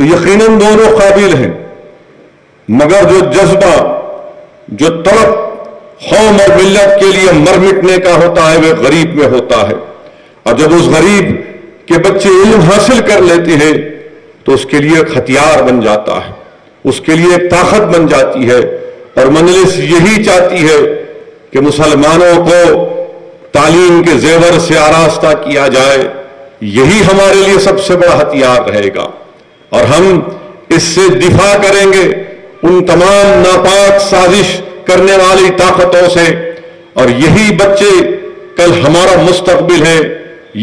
تو یقیناً دونوں قابل ہیں، مگر جو جذبہ، جو طلب قوم اور ملت کے لیے مر مٹنے کا ہوتا ہے وہ غریب میں ہوتا ہے، اور جب اس غریب کے بچے علم حاصل کر لیتے ہیں تو اس کے لیے ایک ہتھیار بن جاتا ہے، اس کے لیے ایک طاقت بن جاتی ہے۔ اور مجلس یہی چاہتی ہے کہ مسلمانوں کو تعلیم کے زیور سے آراستہ کیا جائے، یہی ہمارے لیے سب سے بڑا ہتھیار رہے گا، اور ہم اس سے دفاع کریں گے ان تمام ناپاک سازش کرنے والی طاقتوں سے۔ اور یہی بچے کل ہمارا مستقبل ہے،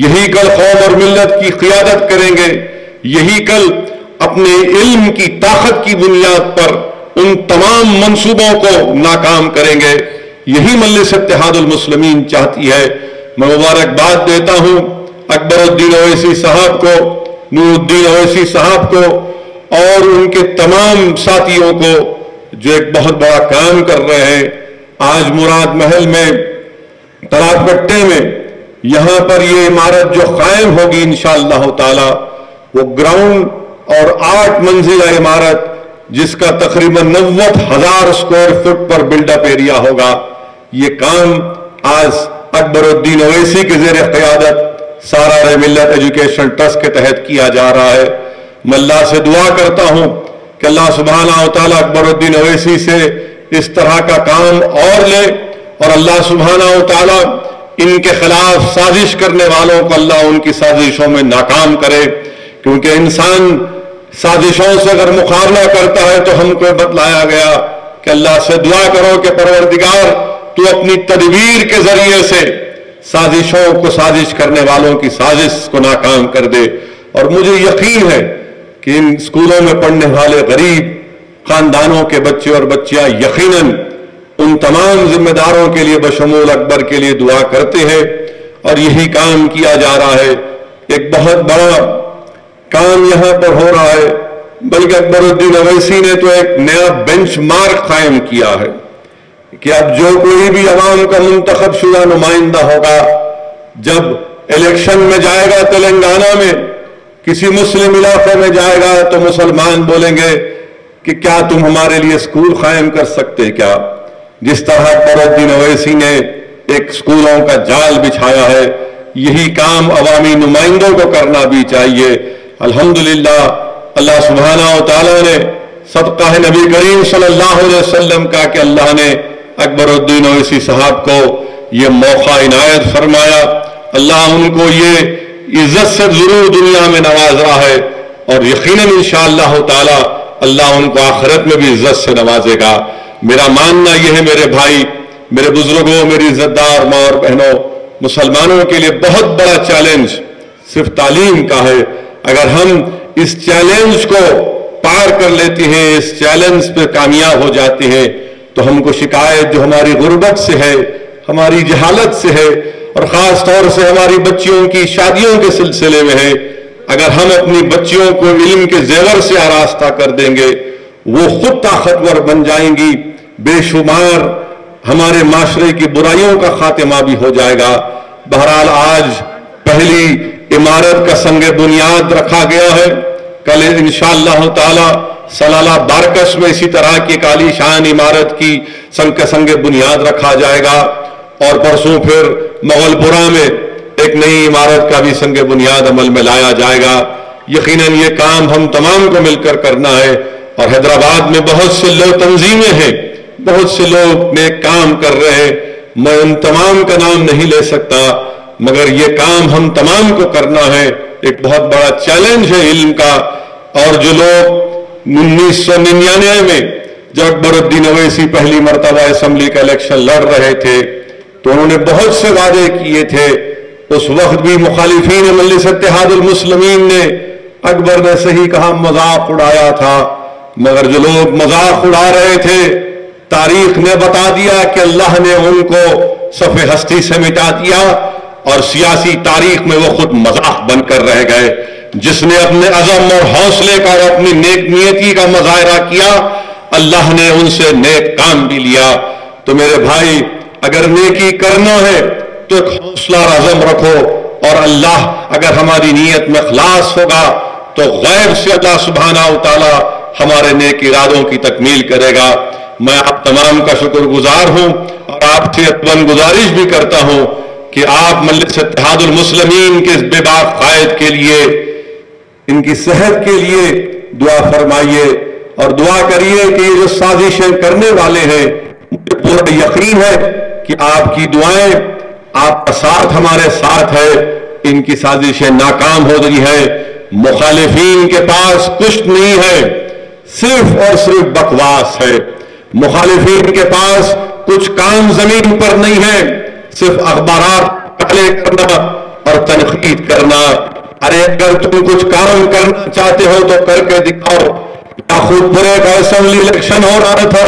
یہی کل قوم اور ملت کی قیادت کریں گے، یہی کل اپنے علم کی طاقت کی بنیاد پر ان تمام منصوبوں کو ناکام کریں گے۔ یہی مجلس اتحاد المسلمین چاہتی ہے۔ میں مبارکباد دیتا ہوں اکبر الدین اویسی صاحب کو، نور الدین اویسی صاحب کو اور ان کے تمام ساتھیوں کو جو ایک بہت بڑا کام کر رہے ہیں۔ آج مراد محل میں، تلاٹ پٹے میں، یہاں پر یہ عمارت جو قائم ہوگی انشاءاللہ تعالی، وہ گراؤنڈ اور 8 منزلہ عمارت جس کا تقریباً 90,000 اسکوائر فٹ پر بلڈ اپ ایریا ہوگا، یہ کام آج اکبر الدین اویسی کے زیر قیادت سارا ملت ایجوکیشن ٹرسٹ کے تحت کیا جا رہا ہے۔ میں اللہ سے دعا کرتا ہوں کہ اللہ سبحانہ و تعالیٰ اکبر الدین اویسی سے اس طرح کا کام اور لے، اور اللہ سبحانہ و تعالیٰ ان کے خلاف سازش کرنے والوں کو اللہ ان کی سازشوں میں ناکام کرے، کیونکہ انسان سازشوں سے اگر مقابلہ کرتا ہے تو ہم کو بتلایا گیا کہ اللہ سے دعا کرو کہ پروردگار تو اپنی تدبیر کے ذریعے سے سازشوں کو، سازش کرنے والوں کی سازش کو ناکام کر دے۔ اور مجھے یقین ہے کہ ان اسکولوں میں پڑھنے والے غریب خاندانوں کے بچے اور بچیاں یقیناً ان تمام ذمہ داروں کے لیے بشمول اکبر کے لیے دعا کرتے ہیں، اور یہی کام کیا جا رہا ہے۔ ایک بہت بڑا کام یہاں پر ہو رہا ہے، بلکہ اکبر الدین اویسی نے تو ایک نیا بینچ مارک قائم کیا ہے کہ اب جو کوئی بھی عوام کا منتخب شدہ نمائندہ ہوگا، جب الیکشن میں جائے گا تلنگانہ میں، کسی مسلم علاقے میں جائے گا، تو مسلمان بولیں گے کہ کیا تم ہمارے لیے اسکول قائم کر سکتے کیا؟ جس طرح اکبر الدین اویسی نے ایک اسکولوں کا جال بچھایا ہے، یہی کام عوامی نمائندوں کو کرنا بھی چاہیے۔ الحمدللہ اللہ سبحانہ و تعالیٰ نے صدقہ نبی کریم صلی اللہ علیہ وسلم کا کہ اللہ نے اکبر الدین اویسی صاحب کو یہ موقع عنایت فرمایا۔ اللہ ان کو یہ عزت سے ضرور دنیا میں نواز رہا ہے، اور یقیناً انشاءاللہ تعالی اللہ ان کو آخرت میں بھی عزت سے نوازے گا۔ میرا ماننا یہ ہے میرے بھائی، میرے بزرگوں، میری عزت دار ماں اور بہنوں، مسلمانوں کے لیے بہت بڑا چیلنج صرف تعلیم کا ہے۔ اگر ہم اس چیلنج کو پار کر لیتے ہیں، اس چیلنج پہ کامیاب ہو جاتے ہیں، تو ہم کو شکایت جو ہماری غربت سے ہے، ہماری جہالت سے ہے، اور خاص طور سے ہماری بچیوں کی شادیوں کے سلسلے میں ہے، اگر ہم اپنی بچیوں کو علم کے زیور سے آراستہ کر دیں گے، وہ خود طاقتور بن جائیں گی، بے شمار ہمارے معاشرے کی برائیوں کا خاتمہ بھی ہو جائے گا۔ بہرحال آج پہلی عمارت کا سنگ بنیاد رکھا گیا ہے، کل انشاءاللہ تعالی سلالہ بارکس میں اسی طرح کی ایک عالی شان عمارت کی سنگ بنیاد رکھا جائے گا، اور پرسوں پھر مغل پورہ میں ایک نئی عمارت کا بھی سنگ بنیاد عمل میں لایا جائے گا۔ یقیناً یہ کام ہم تمام کو مل کر کرنا ہے، اور حیدرآباد میں بہت سے لوگ تنظیمیں ہیں، بہت سے لوگ نیک کام کر رہے ہیں، میں ان تمام کا نام نہیں لے سکتا، مگر یہ کام ہم تمام کو کرنا ہے۔ ایک بہت بڑا چیلنج ہے علم کا، اور جو لوگ 1999 میں جب اکبر الدین اویسی پہلی مرتبہ اسمبلی کا الیکشن لڑ رہے تھے تو انہوں نے بہت سے وعدے کیے تھے۔ اس وقت بھی مخالفین مجلس اتحاد المسلمین نے اکبر نے صحیح کہا مذاق اڑایا تھا، مگر جو لوگ مذاق اڑا رہے تھے، تاریخ نے بتا دیا کہ اللہ نے ان کو صف ہستی سے مٹا دیا، اور سیاسی تاریخ میں وہ خود مذاق بن کر رہ گئے۔ جس نے اپنے عزم اور حوصلے کا اور اپنی نیک نیتی کا مظاہرہ کیا، اللہ نے ان سے نیک کام بھی لیا۔ تو میرے بھائی، اگر نیکی کرنا ہے تو ایک حوصلہ اور عزم رکھو، اور اللہ اگر ہماری نیت میں اخلاص ہوگا تو غیب سے اللہ سبحانہ و تعالی ہمارے نیک ارادوں کی تکمیل کرے گا۔ میں آپ تمام کا شکر گزار ہوں اور آپ سے اتمن گزارش بھی کرتا ہوں کہ آپ مجلس اتحاد المسلمین کے اس بے باک قائد کے لیے، ان کی صحت کے لیے دعا فرمائیے اور دعا کریے کہ یہ جو سازشیں کرنے والے ہیں، مجھے پورا یقین ہے کہ آپ کی دعائیں، آپ کا ساتھ ہمارے ساتھ ہے، ان کی سازشیں ناکام ہو رہی ہے۔ مخالفین کے پاس کچھ نہیں ہے، صرف اور صرف بکواس ہے۔ مخالفین کے پاس کچھ کام زمین پر نہیں ہے، صرف اخبارات کالے کرنا اور تنقید کرنا۔ ارے اگر تم کچھ کام کرنا چاہتے ہو تو کر کے دکھاؤ۔ خود پر ایک اسمبلی الیکشن ہو رہا تھا،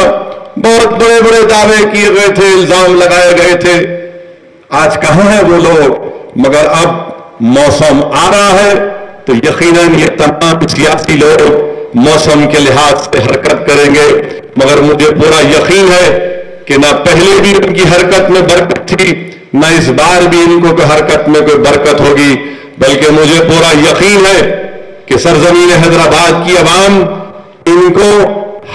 بہت بڑے بڑے دعوے کیے گئے تھے، الزام لگائے گئے تھے، آج کہاں ہیں وہ لوگ؟ مگر اب موسم آ رہا ہے تو یقیناً یہ تمام سیاسی لوگ موسم کے لحاظ سے حرکت کریں گے، مگر مجھے پورا یقین ہے کہ نہ پہلے بھی ان کی حرکت میں برکت تھی، نہ اس بار بھی ان کو حرکت میں کوئی برکت ہوگی، بلکہ مجھے پورا یقین ہے کہ سرزمین حیدرآباد کی عوام ان کو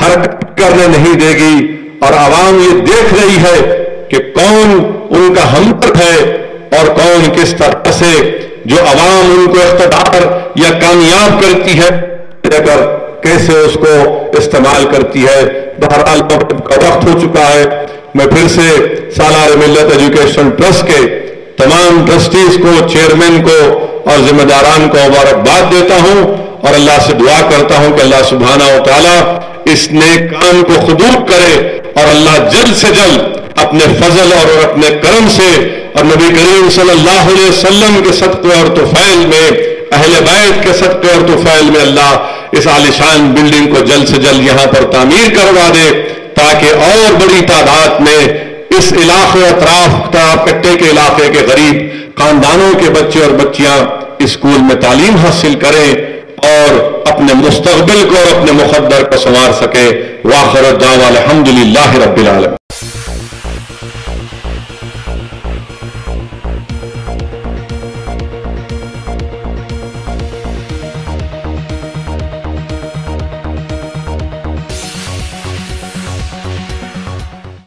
حرکت کرنے نہیں دے گی، اور عوام یہ دیکھ رہی ہے کہ کون ان کا ہمدرد ہے اور کون کس طرح سے جو عوام ان کو اقتدار یا کامیاب کرتی ہے کیسے اس کو استعمال کرتی ہے۔ بہرحال کا وقت ہو چکا ہے، میں پھر سے سالار ملت ایجوکیشن ٹرسٹ کے تمام ٹرسٹیز کو، چیئرمین کو اور ذمہ داران کو مبارکباد دیتا ہوں اور اللہ سے دعا کرتا ہوں کہ اللہ سبحانہ و تعالیٰ اس نیک کام کو قبول کرے، اور اللہ جلد سے جلد اپنے فضل اور اپنے کرم سے اور نبی کریم صلی اللہ علیہ وسلم کے صدقے اور طفیل میں، اہل بیت کے صدقے اور طفیل میں اللہ اس عالیشان بلڈنگ کو جلد سے جلد یہاں پر تعمیر کروا دے، تاکہ اور بڑی تعداد میں اس علاقے اطراف کٹے کے علاقے کے غریب خاندانوں کے بچے اور بچیاں اسکول میں تعلیم حاصل کریں اور اپنے مستقبل کو اور اپنے مقدر کو سنوار سکے۔ وآخر الدعوٰ الحمدللہ رب العالمین۔